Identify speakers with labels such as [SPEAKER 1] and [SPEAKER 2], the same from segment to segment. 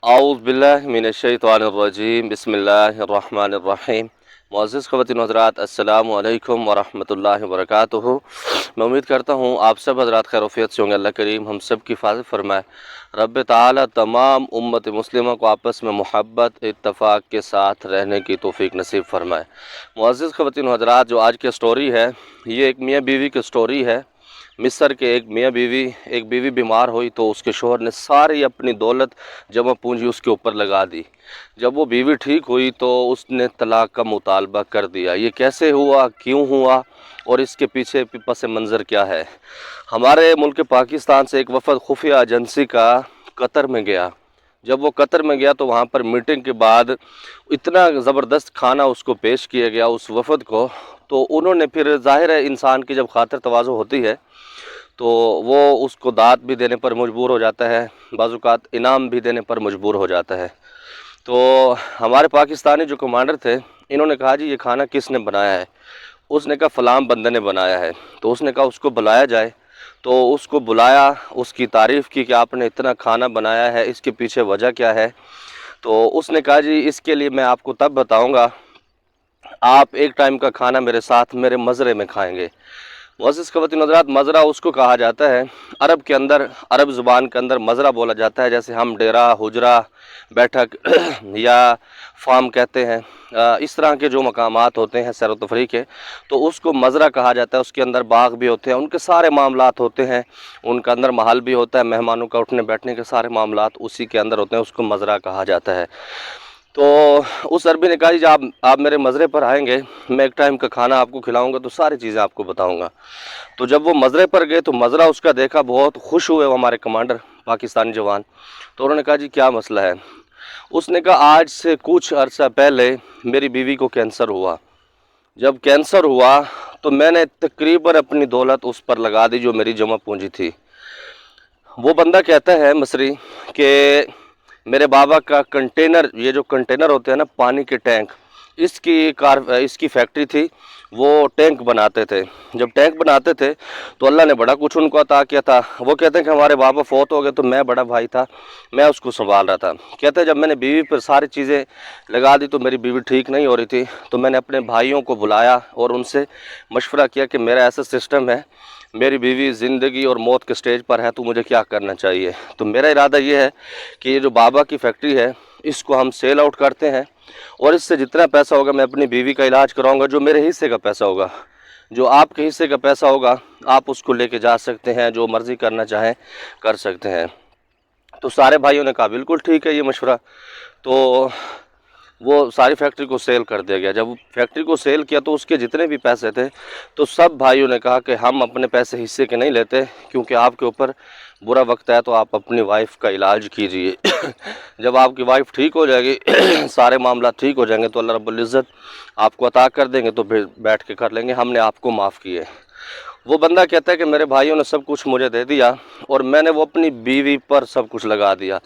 [SPEAKER 1] औज़ुबिल्लाहि बिस्मिल्लाहिर्रहमानिर्रहीम। मुअज़्ज़िज़ ख़वातीन व हज़रात, अस्सलामु अलैकुम व रहमतुल्लाहि व बरकातुहू। मैं उम्मीद करता हूँ आप सब हज़रात खैर-ओ-आफ़ियत से होंगे। अल्लाह करीम हम सब की हिफ़ाज़त फ़रमाए। रब ताला तमाम उम्मत मुस्लिमा को आपस में मुहब्बत इत्तफ़ाक़ के साथ रहने की तौफ़ीक़ नसीब फ़रमाए। मुअज़्ज़िज़ ख़वातीन व हज़रात, जो आज की स्टोरी है ये एक मियाँ बीवी की स्टोरी है। मिस्र के एक बीवी बीमार हुई तो उसके शोहर ने सारी अपनी दौलत जमा पूंजी उसके ऊपर लगा दी। जब वो बीवी ठीक हुई तो उसने तलाक का मुतालबा कर दिया। ये कैसे हुआ, क्यों हुआ और इसके पीछे पस मंज़र क्या है? हमारे मुल्क पाकिस्तान से एक वफ़द खुफिया एजेंसी का कतर में गया। जब वो कतर में गया तो वहाँ पर मीटिंग के बाद इतना ज़बरदस्त खाना उसको पेश किया गया उस वफ़द को, तो उन्होंने फिर ज़ाहिर है इंसान की जब खातिर तवाज़ु होती है तो वो उसको दात भी देने पर मजबूर हो जाता है, बाज़-औक़ात इनाम भी देने पर मजबूर हो जाता है। तो हमारे पाकिस्तानी जो कमांडर थे, इन्होंने कहा जी ये खाना किसने बनाया है? उसने कहा फ़लाँ बंदे ने बनाया है। तो उसने कहा उसको बुलाया जाए। तो उसको बुलाया, उसकी तारीफ़ की कि आपने इतना खाना बनाया है, इसके पीछे वजह क्या है? तो उसने कहा जी इसके लिए मैं आपको तब बताऊँगा, आप एक टाइम का खाना मेरे साथ मेरे मज़रे में खाएँगे। मुअज़्ज़िज़ ख़वातीन हज़रात, मज़रा उसको कहा जाता है, अरब के अंदर, अरब ज़ुबान के अंदर मज़रा बोला जाता है। जैसे हम डेरा, हुजरा, बैठक या फार्म कहते हैं, इस तरह के जो मकामात होते हैं सैर व तफरीह के, तो उसको मज़रा कहा जाता है। उसके अंदर बाग भी होते हैं, उनके सारे मामलात होते हैं, उनके अंदर महल भी होता है, मेहमानों का उठने बैठने के सारे मामलात उसी के अंदर होते हैं, उसको मज़रा कहा जाता है। तो उस अरबी ने कहा जी आप मेरे मज़रे पर आएंगे, मैं एक टाइम का खाना आपको खिलाऊंगा, तो सारी चीज़ें आपको बताऊंगा। तो जब वो मज़रे पर गए तो मज़रा उसका देखा, बहुत खुश हुए वो हमारे कमांडर पाकिस्तानी जवान। तो उन्होंने कहा जी क्या मसला है? उसने कहा आज से कुछ अर्सा पहले मेरी बीवी को कैंसर हुआ। जब कैंसर हुआ तो मैंने तकरीबन अपनी दौलत उस पर लगा दी जो मेरी जमा पूंजी थी। वो बंदा कहता है मसरी कि मेरे बाबा का कंटेनर, ये जो कंटेनर होते हैं ना पानी के टैंक, इसकी फैक्ट्री थी। वो टैंक बनाते थे। जब टैंक बनाते थे तो अल्लाह ने बड़ा कुछ उनको अता किया था। वो कहते हैं कि हमारे बाबा फौत हो गए तो मैं बड़ा भाई था, मैं उसको संभाल रहा था। कहते हैं जब मैंने बीवी पर सारी चीज़ें लगा दी तो मेरी बीवी ठीक नहीं हो रही थी, तो मैंने अपने भाइयों को बुलाया और उनसे मशवरा किया कि मेरा ऐसा सिस्टम है, मेरी बीवी ज़िंदगी और मौत के स्टेज पर है, तो मुझे क्या करना चाहिए? तो मेरा इरादा ये है कि ये जो बाबा की फैक्ट्री है इसको हम सेल आउट करते हैं और इससे जितना पैसा होगा मैं अपनी बीवी का इलाज कराऊंगा। जो मेरे हिस्से का पैसा होगा, जो आपके हिस्से का पैसा होगा, आप उसको लेके जा सकते हैं, जो मर्ज़ी करना चाहें कर सकते हैं। तो सारे भाइयों ने कहा बिल्कुल ठीक है ये मशवरा। तो वो सारी फैक्ट्री को सेल कर दिया गया। जब फैक्ट्री को सेल किया तो उसके जितने भी पैसे थे तो सब भाइयों ने कहा कि हम अपने पैसे हिस्से के नहीं लेते, क्योंकि आपके ऊपर बुरा वक्त है तो आप अपनी वाइफ का इलाज कीजिए। जब आपकी वाइफ ठीक हो जाएगी, सारे मामला ठीक हो जाएंगे तो अल्लाह रब्बुल इज़्ज़त आपको अता कर देंगे, तो फिर बैठ के कर लेंगे, हमने आपको माफ़ किए। वो बंदा कहता है कि मेरे भाइयों ने सब कुछ मुझे दे दिया और मैंने वो अपनी बीवी पर सब कुछ लगा दिया।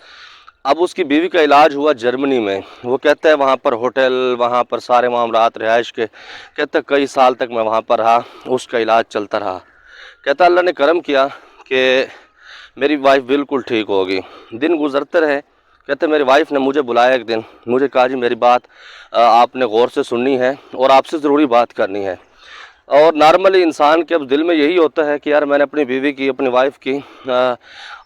[SPEAKER 1] अब उसकी बीवी का इलाज हुआ जर्मनी में। वो कहता है वहाँ पर होटल, वहाँ पर सारे मामलात रिहाइश के, कहता है कई साल तक मैं वहाँ पर रहा, उसका इलाज चलता रहा। कहता अल्लाह ने करम किया कि मेरी वाइफ बिल्कुल ठीक होगी। दिन गुजरते रहे। कहते मेरी वाइफ ने मुझे बुलाया एक दिन, मुझे कहा जी मेरी बात आपने गौर से सुननी है और आपसे ज़रूरी बात करनी है। और नॉर्मली इंसान के अब दिल में यही होता है कि यार मैंने अपनी बीवी की, अपनी वाइफ की,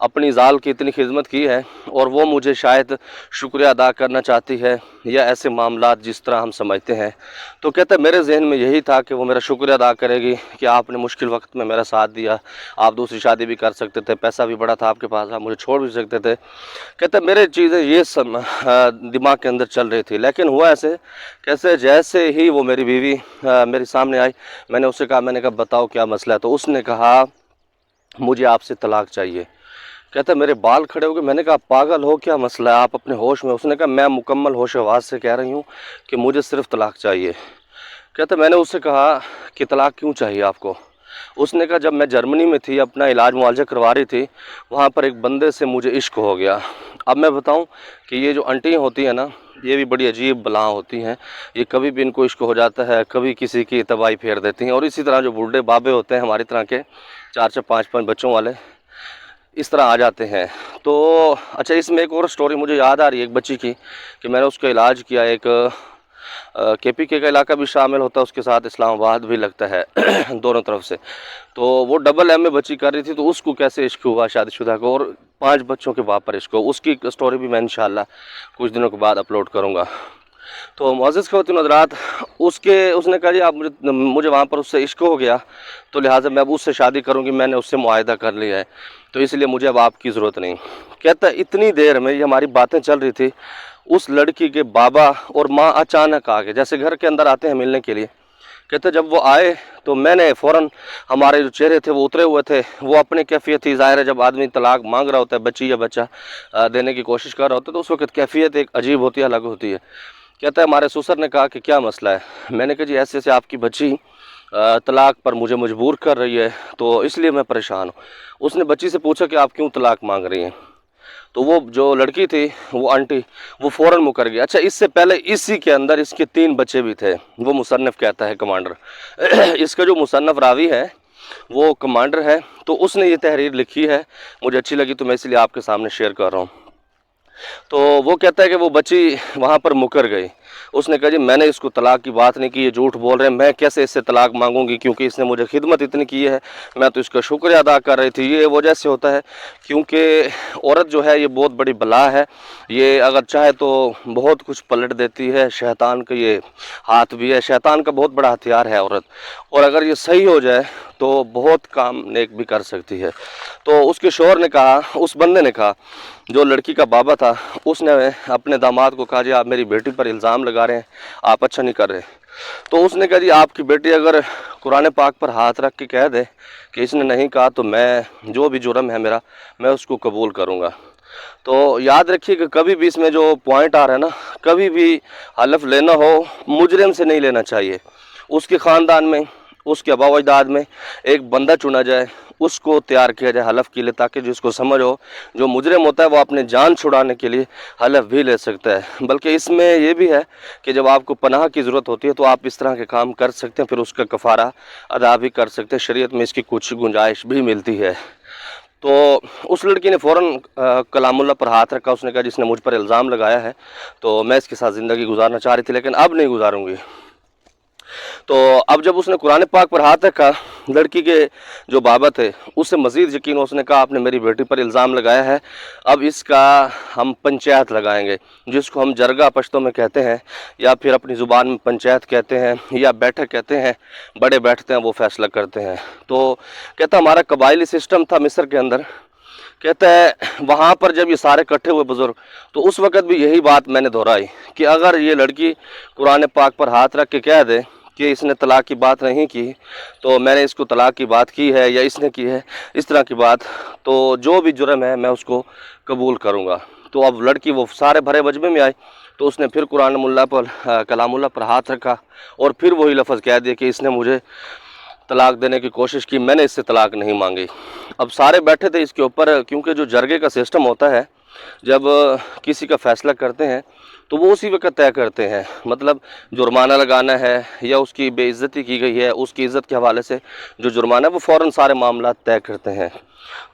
[SPEAKER 1] अपनी ज़ाल की इतनी खिदमत की है और वो मुझे शायद शुक्रिया अदा करना चाहती है, या ऐसे मामलात जिस तरह हम समझते हैं। तो कहते मेरे जहन में यही था कि वो मेरा शुक्रिया अदा करेगी कि आपने मुश्किल वक्त में मेरा साथ दिया, आप दूसरी शादी भी कर सकते थे, पैसा भी बड़ा था आपके पास, आप मुझे छोड़ भी सकते थे। कहते मेरे चीज़ें ये दिमाग के अंदर चल रही थी। लेकिन हुआ ऐसे कैसे, जैसे ही वो मेरी बीवी मेरे सामने आई, मैंने उससे कहा, मैंने कहा बताओ क्या मसला है? तो उसने कहा मुझे आपसे तलाक चाहिए। कहता मेरे बाल खड़े हो गए। मैंने कहा पागल हो, क्या मसला है, आप अपने होश में? उसने कहा मैं मुकम्मल होश आवाज़ से कह रही हूँ कि मुझे सिर्फ तलाक चाहिए। कहता मैंने उससे कहा कि तलाक क्यों चाहिए आपको? उसने कहा जब मैं जर्मनी में थी, अपना इलाज मुआवजा करवा रही थी, वहाँ पर एक बंदे से मुझे इश्क हो गया। अब मैं बताऊँ कि ये जो आंटी होती है ना, ये भी बड़ी अजीब बला होती हैं। ये कभी भी इनको इश्क हो जाता है, कभी किसी की तबाही फेर देती हैं। और इसी तरह जो बूढ़े बाबे होते हैं हमारी तरह के, 4-4 5-5 बच्चों वाले, इस तरह आ जाते हैं। तो अच्छा, इसमें एक और स्टोरी मुझे याद आ रही है एक बच्ची की, कि मैंने उसका इलाज किया। एक KPK का इलाका भी शामिल होता है उसके साथ, इस्लामाबाद भी लगता है दोनों तरफ से। तो वो MA बच्ची कर रही थी, तो उसको कैसे इश्क हुआ शादीशुदा को, और 5 बच्चों के बाप पर इश्क हुआ, उसकी स्टोरी भी मैं इंशाल्लाह कुछ दिनों के बाद अपलोड करूँगा। तो मुअज़्ज़िज़ ख़वातीन हज़रात, उसने कहा जी आप मुझे वहाँ पर उससे इश्क हो गया, तो लिहाजा मैं अब उससे शादी करूँगी, मैंने उससे मुआहदा कर लिया है, तो इसलिए मुझे अब आपकी ज़रूरत नहीं। कहता है इतनी देर में ये हमारी बातें चल रही थी, उस लड़की के बाबा और माँ अचानक आ गए, जैसे घर के अंदर आते हैं मिलने के लिए। कहते जब वो आए तो मैंने फ़ौरन, हमारे जो चेहरे थे वो उतरे हुए थे, वो अपनी कैफियत थी। ज़ाहिर है जब आदमी तलाक मांग रहा होता है, बच्ची या बच्चा देने की कोशिश कर रहा होता है, तो उस वक्त कैफियत एक अजीब होती है, अलग होती है। कहता है हमारे ससुर ने कहा कि क्या मसला है। मैंने कहा जी ऐसे ऐसे आपकी बच्ची तलाक पर मुझे मजबूर कर रही है, तो इसलिए मैं परेशान हूँ। उसने बच्ची से पूछा कि आप क्यों तलाक मांग रही हैं, तो वो जो लड़की थी, वो आंटी, वो फ़ौरन मुकर गई। अच्छा, इससे पहले इसी के अंदर इसके 3 बच्चे भी थे। वो मुसन्निफ़ कहता है कमांडर इसका जो मुसन्निफ़ रावी है वो कमांडर है, तो उसने ये तहरीर लिखी है, मुझे अच्छी लगी तो मैं इसलिए आपके सामने शेयर कर रहा हूँ। तो वो कहता है कि वो बच्ची वहाँ पर मुकर गई। उसने कहा जी मैंने इसको तलाक की बात नहीं की, ये झूठ बोल रहे हैं, मैं कैसे इससे तलाक मांगूंगी, क्योंकि इसने मुझे खिदमत इतनी की है, मैं तो इसका शुक्रिया अदा कर रही थी। ये वजह से होता है क्योंकि औरत जो है ये बहुत बड़ी बला है, ये अगर चाहे तो बहुत कुछ पलट देती है। शैतान का ये हाथ भी है, शैतान का बहुत बड़ा हथियार है औरत, और अगर ये सही हो जाए तो बहुत काम नेक भी कर सकती है। तो उसके शौहर ने कहा, उस बंदे ने कहा, जो लड़की का बाबा था, उसने अपने दामाद को कहा जी आप मेरी बेटी पर इल्ज़ाम लगा रहे हैं, आप अच्छा नहीं कर रहे। तो उसने कहा जी आपकी बेटी अगर कुरान पाक पर हाथ रख के कह दे कि इसने नहीं कहा, तो मैं जो भी जुर्म है मेरा, मैं उसको कबूल करूँगा। तो याद रखिए कि कभी भी इसमें जो पॉइंट आ रहा है ना, कभी भी हलफ लेना हो मुजरिम से नहीं लेना चाहिए। उसके ख़ानदान में, उसके आबा व अजदाद में एक बंदा चुना जाए, उसको तैयार किया जाए हलफ के लिए, ताकि जिसको समझ हो, जो मुजरिम होता है वो अपने जान छुड़ाने के लिए हलफ भी ले सकता है। बल्कि इसमें ये भी है कि जब आपको पनाह की ज़रूरत होती है तो आप इस तरह के काम कर सकते हैं, फिर उसका कफ़ारा अदा भी कर सकते हैं। शरीयत में इसकी कुछ गुंजाइश भी मिलती है। तो उस लड़की ने फ़ौरन कलामुल्लाह पर हाथ रखा। उसने कहा जिसने मुझ पर इल्ज़ाम लगाया है, तो मैं इसके साथ ज़िंदगी गुजारना चाह रही थी, लेकिन अब नहीं गुजारूंगी। तो अब जब उसने कुरान पाक पर हाथ रखा, लड़की के जो बाबा थे उससे मज़ीद यकीन, उसने कहा आपने मेरी बेटी पर इल्ज़ाम लगाया है, अब इसका हम पंचायत लगाएंगे, जिसको हम जरगा पश्तो में कहते हैं, या फिर अपनी ज़ुबान में पंचायत कहते हैं, या बैठक कहते हैं। बड़े बैठते हैं, वो फैसला करते हैं। तो कहता हमारा कबायली सिस्टम था मिस्र के अंदर। कहता है वहाँ पर जब ये सारे इकट्ठे हुए बुज़ुर्ग, तो उस वक़्त भी यही बात मैंने दोहराई कि अगर ये लड़की कुरान पाक पर हाथ रख के कह दे कि इसने तलाक की बात नहीं की, तो मैंने इसको तलाक की बात की है या इसने की है, इस तरह की बात, तो जो भी जुर्म है मैं उसको कबूल करूँगा। तो अब लड़की वो सारे भरे वजबे में आई, तो उसने फिर कलामुल्लाह पर हाथ रखा, और फिर वही लफ्ज़ कह दिया कि इसने मुझे तलाक देने की कोशिश की, मैंने इससे तलाक नहीं मांगी। अब सारे बैठे थे इसके ऊपर, क्योंकि जो जरगे का सिस्टम होता है, जब किसी का फ़ैसला करते हैं तो वो उसी वक्त तय करते हैं, मतलब जुर्माना लगाना है या उसकी बेइज्जती की गई है, उसकी इज़्ज़त के हवाले से जो जुर्माना है वो फ़ौरन सारे मामला तय करते हैं।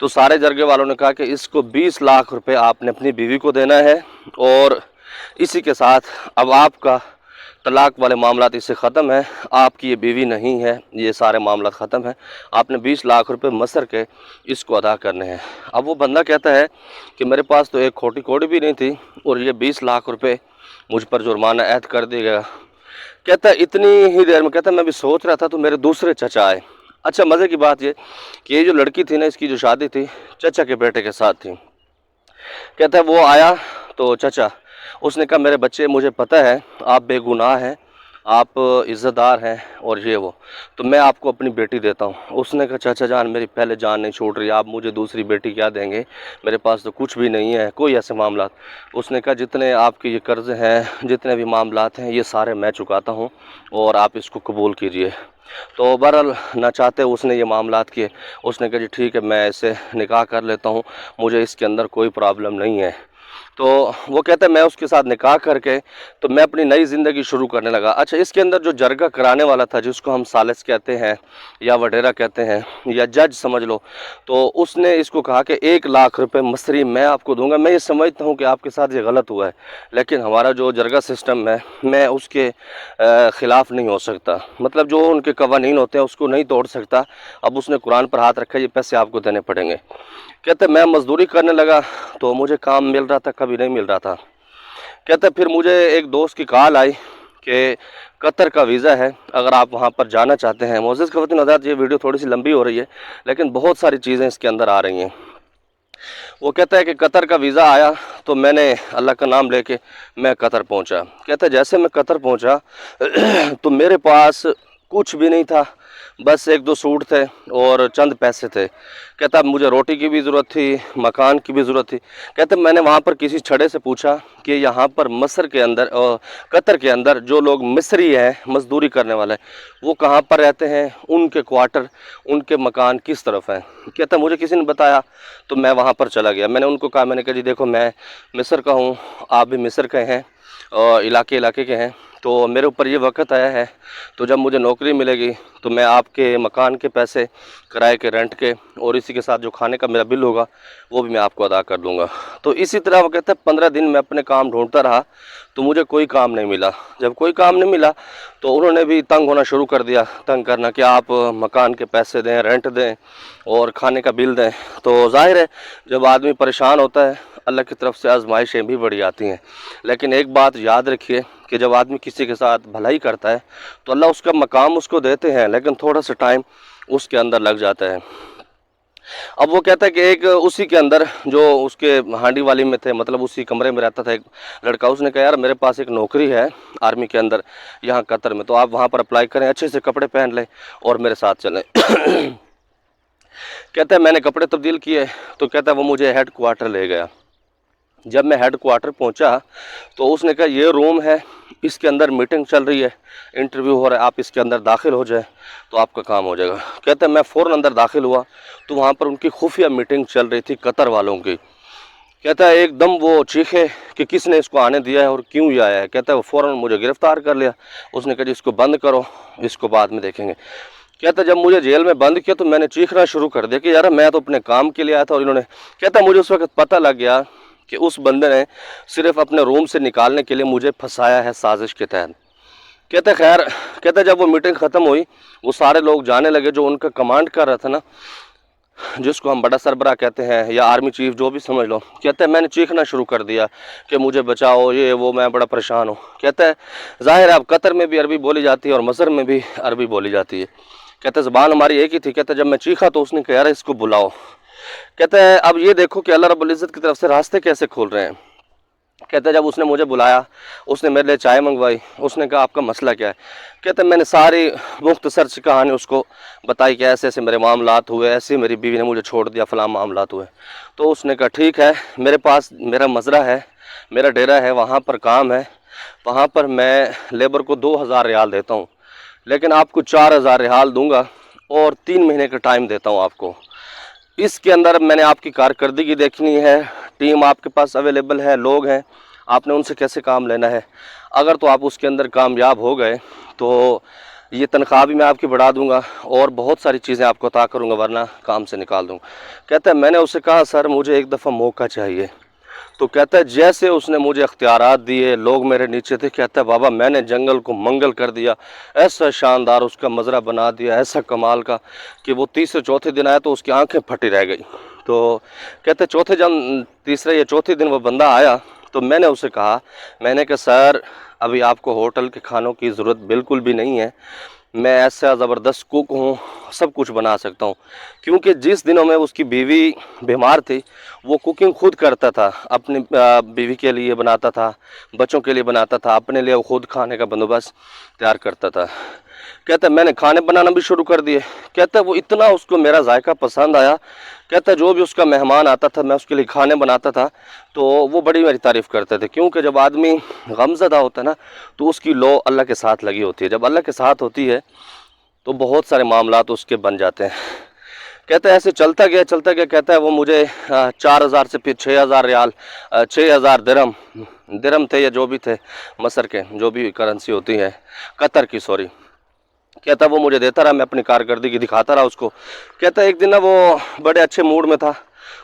[SPEAKER 1] तो सारे जरगे वालों ने कहा कि इसको 20 लाख रुपए आपने अपनी बीवी को देना है, और इसी के साथ अब आपका तलाक वाले मामला इससे ख़त्म है, आपकी ये बीवी नहीं है, ये सारे मामला ख़त्म है, आपने 20 लाख रुपए मसर के इसको अदा करने हैं। अब वो बंदा कहता है कि मेरे पास तो एक खोटी कौड़ी भी नहीं थी, और ये 20 लाख रुपए मुझ पर जुर्माना ऐड कर दिया गया। कहता है इतनी ही देर में, कहता है मैं भी सोच रहा था तो मेरे दूसरे चचा आए। अच्छा, मज़े की बात ये कि ये जो लड़की थी ना, इसकी जो शादी थी चचा के बेटे के साथ थी। कहता है वो आया तो चचा, उसने कहा मेरे बच्चे मुझे पता है आप बेगुनाह हैं, आप इज़्ज़तदार हैं और ये वो, तो मैं आपको अपनी बेटी देता हूँ। उसने कहा चाचा जान मेरी पहले जान नहीं छूट रही, आप मुझे दूसरी बेटी क्या देंगे, मेरे पास तो कुछ भी नहीं है, कोई ऐसे मामला। उसने कहा जितने आपके ये कर्ज़ हैं, जितने भी मामलात हैं, ये सारे मैं चुकाता हूँ और आप इसको कबूल कीजिए। तो बहरहाल ना चाहते उसने ये मामलात किए। उसने कहा जी ठीक है, मैं ऐसे निकाह कर लेता हूँ, मुझे इसके अंदर कोई प्रॉब्लम नहीं है। تو وہ کہتا ہے میں اس کے ساتھ نکاح کر کے تو میں اپنی نئی زندگی شروع کرنے لگا۔ اچھا، اس کے اندر جو جرگہ کرانے والا تھا جس کو ہم ثالث کہتے ہیں یا وڈیرا کہتے ہیں یا جج سمجھ لو، تو اس نے اس کو کہا کہ 1,00,000 روپے مصری میں آپ کو دوں گا۔ میں یہ سمجھتا ہوں کہ آپ کے ساتھ یہ غلط ہوا ہے، لیکن ہمارا جو جرگہ سسٹم ہے میں اس کے خلاف نہیں ہو سکتا، مطلب جو ان کے قوانین ہوتے ہیں اس کو نہیں توڑ سکتا۔ اب اس نے قرآن پر ہاتھ رکھا، یہ پیسے آپ کو دینے پڑیں گے۔ کہتے میں مزدوری کرنے لگا تو مجھے کام مل رہا تھا، کبھی نہیں مل رہا تھا۔ کہتے پھر مجھے ایک دوست کی کال آئی کہ قطر کا ویزا ہے، اگر آپ وہاں پر جانا چاہتے ہیں۔ معزز خواتین و حضرات، یہ ویڈیو تھوڑی سی لمبی ہو رہی ہے لیکن بہت ساری چیزیں اس کے اندر آ رہی ہیں۔ وہ کہتا ہے کہ قطر کا ویزا آیا تو میں نے اللہ کا نام لے کے میں قطر پہنچا۔ کہتا ہے جیسے میں قطر پہنچا تو میرے پاس کچھ بھی نہیں تھا، بس 1-2 سوٹ تھے اور چند پیسے تھے۔ کہتا مجھے روٹی کی بھی ضرورت تھی، مکان کی بھی ضرورت تھی۔ کہتے میں نے وہاں پر کسی چھڑے سے پوچھا کہ یہاں پر مصر کے اندر قطر کے اندر جو لوگ مصری ہیں، مزدوری کرنے والے، وہ کہاں پر رہتے ہیں، ان کے کوارٹر، ان کے مکان کس طرف ہیں۔ کہتا مجھے کسی نے بتایا تو میں وہاں پر چلا گیا۔ میں نے ان کو کہا، میں نے کہا جی دیکھو میں مصر کا ہوں، آپ بھی مصر کے ہیں اور علاقے کے ہیں، تو میرے اوپر یہ وقت آیا ہے تو جب مجھے نوکری ملے گی تو میں آپ کے مکان کے پیسے، کرائے کے، رینٹ کے، اور اسی کے ساتھ جو کھانے کا میرا بل ہوگا وہ بھی میں آپ کو ادا کر دوں گا۔ تو اسی طرح وہ کہتا ہے 15 دن میں اپنے کام ڈھونڈتا رہا تو مجھے کوئی کام نہیں ملا۔ جب کوئی کام نہیں ملا تو انہوں نے بھی تنگ ہونا شروع کر دیا، تنگ کرنا کہ آپ مکان کے پیسے دیں، رینٹ دیں اور کھانے کا بل دیں۔ تو ظاہر ہے جب آدمی پریشان ہوتا ہے اللہ کی طرف سے آزمائشیں بھی بڑی آتی ہیں، لیکن ایک بات یاد رکھیے کہ جب آدمی کسی کے ساتھ بھلائی کرتا ہے تو اللہ اس کا مقام اس کو دیتے ہیں، لیکن تھوڑا سا ٹائم اس کے اندر لگ جاتا ہے۔ اب وہ کہتا ہے کہ ایک اسی کے اندر جو اس کے ہانڈی والی میں تھے، مطلب اسی کمرے میں رہتا تھا ایک لڑکا، اس نے کہا یار میرے پاس ایک نوکری ہے آرمی کے اندر یہاں قطر میں، تو آپ وہاں پر اپلائی کریں، اچھے سے کپڑے پہن لیں اور میرے ساتھ چلیں۔ کہتا ہے میں نے کپڑے تبدیل کیے تو کہتا ہے وہ مجھے ہیڈ کوارٹر لے گیا۔ جب میں ہیڈ کوارٹر پہنچا تو اس نے کہا یہ روم ہے، اس کے اندر میٹنگ چل رہی ہے، انٹرویو ہو رہا ہے، آپ اس کے اندر داخل ہو جائیں تو آپ کا کام ہو جائے گا۔ کہتے ہیں میں فوراً اندر داخل ہوا تو وہاں پر ان کی خفیہ میٹنگ چل رہی تھی قطر والوں کی۔ کہتا ہے ایک دم وہ چیخے کہ کس نے اس کو آنے دیا ہے اور کیوں یہ آیا ہے۔ کہتا ہے وہ فوراً مجھے گرفتار کر لیا، اس نے کہا جی اس کو بند کرو، اس کو بعد میں دیکھیں گے۔ کہتا ہے جب مجھے جیل میں بند کیا تو میں نے چیخنا شروع کر دیا کہ یار میں تو اپنے کام کے لیے آیا تھا اور انہوں نے۔ کہتا ہے مجھے اس وقت پتہ لگ گیا کہ اس بندے نے صرف اپنے روم سے نکالنے کے لیے مجھے پھنسایا ہے سازش کے تحت۔ کہتے خیر، کہتے جب وہ میٹنگ ختم ہوئی وہ سارے لوگ جانے لگے، جو ان کا کمانڈ کر رہا تھا نا، جس کو ہم بڑا سربراہ کہتے ہیں یا آرمی چیف جو بھی سمجھ لو۔ کہتے ہیں میں نے چیخنا شروع کر دیا کہ مجھے بچاؤ، یہ وہ، میں بڑا پریشان ہوں۔ کہتا ہے ظاہر ہے اب قطر میں بھی عربی بولی جاتی ہے اور مصر میں بھی عربی بولی جاتی ہے۔ کہتا ہے زبان ہماری ایک ہی تھی۔ کہتا ہے جب میں چیخا تو اس نے کہا یار اس کو بلاؤ۔ کہتا ہے اب یہ دیکھو کہ اللہ رب العزت کی طرف سے راستے کیسے کھول رہے ہیں۔ کہتا ہے جب اس نے مجھے بلایا، اس نے میرے لیے چائے منگوائی، اس نے کہا آپ کا مسئلہ کیا ہے۔ کہتا ہے میں نے ساری مختصر سی کہانی اس کو بتائی کہ ایسے ایسے میرے معاملات ہوئے، ایسے میری بیوی نے مجھے چھوڑ دیا، فلاں معاملات ہوئے۔ تو اس نے کہا ٹھیک ہے، میرے پاس میرا مزرعہ ہے، میرا ڈیرا ہے، وہاں پر کام ہے، وہاں پر میں لیبر کو 2,000 ریال دیتا ہوں، لیکن آپ کو 4,000 ریال دوں گا اور 3 مہینے کا ٹائم دیتا ہوں آپ کو۔ اس کے اندر میں نے آپ کی کارکردگی دیکھنی ہے، ٹیم آپ کے پاس اویلیبل ہے، لوگ ہیں، آپ نے ان سے کیسے کام لینا ہے۔ اگر تو آپ اس کے اندر کامیاب ہو گئے تو یہ تنخواہ بھی میں آپ کی بڑھا دوں گا اور بہت ساری چیزیں آپ کو عطا کروں گا، ورنہ کام سے نکال دوں گا۔ کہتا ہے میں نے اسے کہا سر مجھے ایک دفعہ موقع چاہیے۔ تو کہتا ہے جیسے اس نے مجھے اختیارات دیے، لوگ میرے نیچے تھے، کہتا ہے بابا میں نے جنگل کو منگل کر دیا، ایسا شاندار اس کا مزرعہ بنا دیا، ایسا کمال کا کہ وہ تیسرے چوتھے دن آیا تو اس کی آنکھیں پھٹی رہ گئی۔ تو کہتے ہیں تیسرے یا چوتھے دن وہ بندہ آیا تو میں نے اسے کہا، میں نے کہا سر ابھی آپ کو ہوٹل کے کھانوں کی ضرورت بالکل بھی نہیں ہے، میں ایسا زبردست کوک ہوں، سب کچھ بنا سکتا ہوں۔ کیونکہ جس دنوں میں اس کی بیوی بیمار تھی وہ کوکنگ خود کرتا تھا، اپنی بیوی کے لیے بناتا تھا، بچوں کے لیے بناتا تھا، اپنے لیے خود کھانے کا بندوبست تیار کرتا تھا۔ کہتا ہے میں نے کھانے بنانا بھی شروع کر دیے۔ کہتا ہے وہ اتنا اس کو میرا ذائقہ پسند آیا، کہتا ہے جو بھی اس کا مہمان آتا تھا میں اس کے لیے کھانے بناتا تھا تو وہ بڑی میری تعریف کرتے تھے، کیونکہ جب آدمی غمزدہ ہوتا ہے نا تو اس کی لو اللہ کے ساتھ لگی ہوتی ہے، جب اللہ کے ساتھ ہوتی ہے تو بہت سارے معاملات اس کے بن جاتے ہیں۔ कहता है ऐसे चलता गया। कहता है वो मुझे 4,000 से फिर 6,000 रियाल, 6,000 दिरहम, दिरहम थे या जो भी थे मसर के, जो भी करेंसी होती है कतर की, सॉरी। कहता है वो मुझे देता रहा, मैं अपनी कारकर्दगी दिखाता रहा उसको। कहता है एक दिन ना वो बड़े अच्छे मूड में था,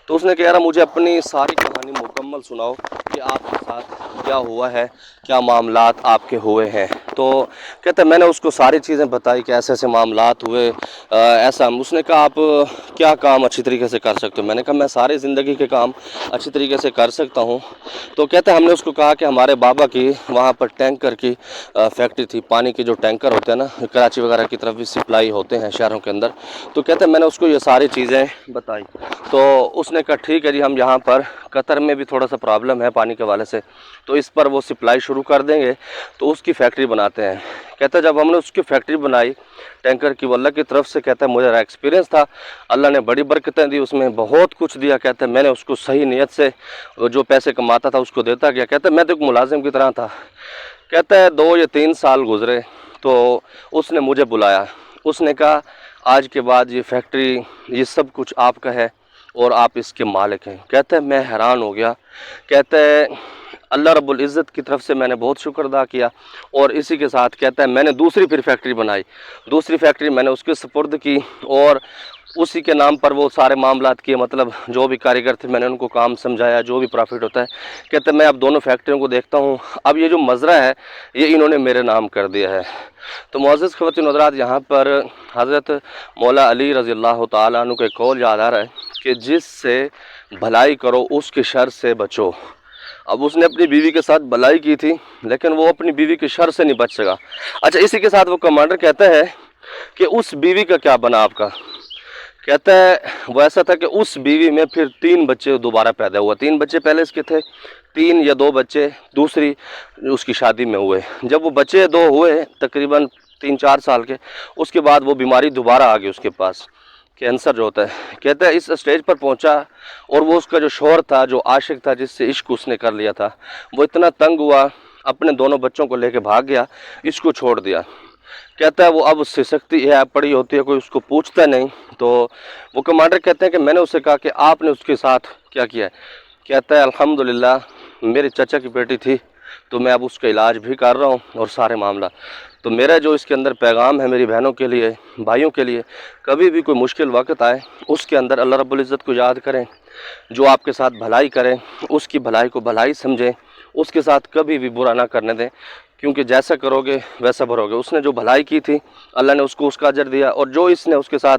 [SPEAKER 1] तो उसने कह रहा मुझे अपनी सारी कहानी मुकम्मल सुनाओ कि आपके साथ क्या हुआ है, क्या मामलात आपके हुए हैं। तो कहता है मैंने उसको सारी चीज़ें बताई कि ऐसे ऐसे मामलात हुए, ऐसा। उसने कहा आप क्या काम अच्छी तरीके से कर सकते हो? मैंने कहा मैं सारी ज़िंदगी के काम अच्छी तरीके से कर सकता हूँ। तो कहता है हमने उसको कहा कि हमारे बाबा की वहाँ पर टैंकर की फैक्ट्री थी, पानी के जो टैंकर होते हैं ना, कराची वगैरह की तरफ भी सप्लाई होते हैं शहरों के अंदर। तो कहते हैं मैंने उसको ये सारी चीज़ें बताई। तो उसने कहा ठीक है जी, हम यहाँ पर कतर में भी थोड़ा सा प्रॉब्लम है पानी के वाले से, तो इस पर वो सप्लाई शुरू कर देंगे, तो उसकी फैक्ट्री बनाते हैं। कहता है जब हमने उसकी फैक्ट्री बनाई टैंकर की, अल्लाह की तरफ से, कहता है मुझे एक्सपीरियंस था, अल्लाह ने बड़ी बरकतें दी उसमें, बहुत कुछ दिया। कहता है मैंने उसको सही नीयत से जो पैसे कमाता था उसको देता गया। कहता है मैं तो एक मुलाजिम की तरह था। कहता है 2 या 3 साल गुजरे तो उसने मुझे बुलाया, उसने कहा आज के बाद ये फैक्ट्री, ये सब कुछ आपका है और आप इसके मालिक हैं। कहता है मैं हैरान हो गया। कहता है अल्लाह रब्बुल इज़्ज़त की तरफ से मैंने बहुत शुक्र अदा किया, और इसी के साथ कहता है मैंने दूसरी फिर फैक्ट्री बनाई, दूसरी फैक्ट्री मैंने उसके सुपुर्द की, और उसी के नाम पर वो सारे मामलात किए, मतलब जो भी कारीगर थे मैंने उनको काम समझाया, जो भी प्रॉफिट होता है। कहते हैं मैं अब दोनों फैक्ट्रियों को देखता हूँ, अब ये जो मज़रा है ये इन्होंने मेरे नाम कर दिया है। तो मुअज़्ज़िज़ ख़वातीन हज़रात, यहाँ पर हज़रत मौला अली रज़ी अल्लाह तआला अन्हु का कौल याद आ रहा है कि जिससे भलाई करो उसके शर से बचो। अब उसने अपनी बीवी के साथ भलाई की थी, लेकिन वो अपनी बीवी के शर से नहीं बच सका। अच्छा, इसी के साथ वो कमांडर कहता है कि उस बीवी का क्या बना आपका? कहता है वो ऐसा था कि उस बीवी में फिर 3 बच्चे दोबारा पैदा हुआ। 3 बच्चे पहले इसके थे, 3 या 2 बच्चे दूसरी उसकी शादी में हुए। जब वो बच्चे 2 हुए तकरीबन 3-4 साल के, उसके बाद वो बीमारी दोबारा आ गई उसके पास, कैंसर जो होता है। कहता है इस स्टेज पर पहुंचा, और वो उसका जो शौहर था, जो आशिक था, जिससे इश्क उसने कर लिया था, वो इतना तंग हुआ, अपने दोनों बच्चों को लेकर भाग गया, इसको छोड़ दिया। कहता है वो अब उससे सख्ती है पड़ी होती है, कोई उसको पूछता नहीं। तो वो कमांडर कहते हैं कि मैंने उससे कहा कि आपने उसके साथ क्या किया है? कहता है अल्हम्दुलिल्लाह मेरे चाचा की बेटी थी, तो मैं अब उसका इलाज भी कर रहा हूँ और सारे मामला। तो मेरा जो इसके अंदर पैगाम है मेरी बहनों के लिए, भाइयों के लिए, कभी भी कोई मुश्किल वक्त आए उसके अंदर अल्लाह रब्बुल इज़्ज़त को याद करें, जो आपके साथ भलाई करें उसकी भलाई को भलाई समझें, उसके साथ कभी भी बुरा ना करने दें, क्योंकि जैसा करोगे वैसा भरोगे। उसने जो भलाई की थी अल्लाह ने उसको उसका अजर दिया, और जो इसने उसके साथ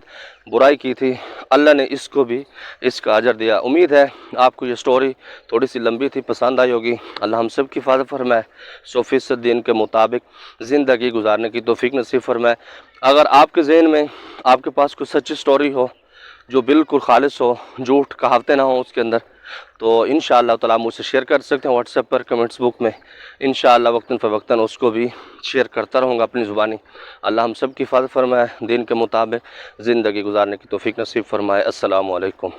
[SPEAKER 1] बुराई की थी अल्लाह ने इसको भी इसका अजर दिया। उम्मीद है आपको ये स्टोरी थोड़ी सी लंबी थी, पसंद आई होगी। अल्लाह हम सब की हिफाज़त फरमाए, 100% दीन के मुताबिक ज़िंदगी गुजारने की तौफीक नसीब फरमाए। अगर आपके ज़हन में आपके पास कोई सच्ची स्टोरी हो जो बिल्कुल खालिस हो, झूठ कहावतें ना हो उसके अंदर, तो इंशाअल्लाह ताला मुझसे शेयर कर सकते हैं व्हाट्सएप पर, कमेंट्स बुक में। इंशाअल्लाह वक्तन फ़वक्तन उसको भी शेयर करता रहूँगा अपनी ज़ुबानी। अल्लाह हम सब की हिफाज़त फरमाए, दीन के मुताबिक ज़िंदगी गुजारने की तौफीक नसीब फरमाए। अस्सलामु अलैकुम।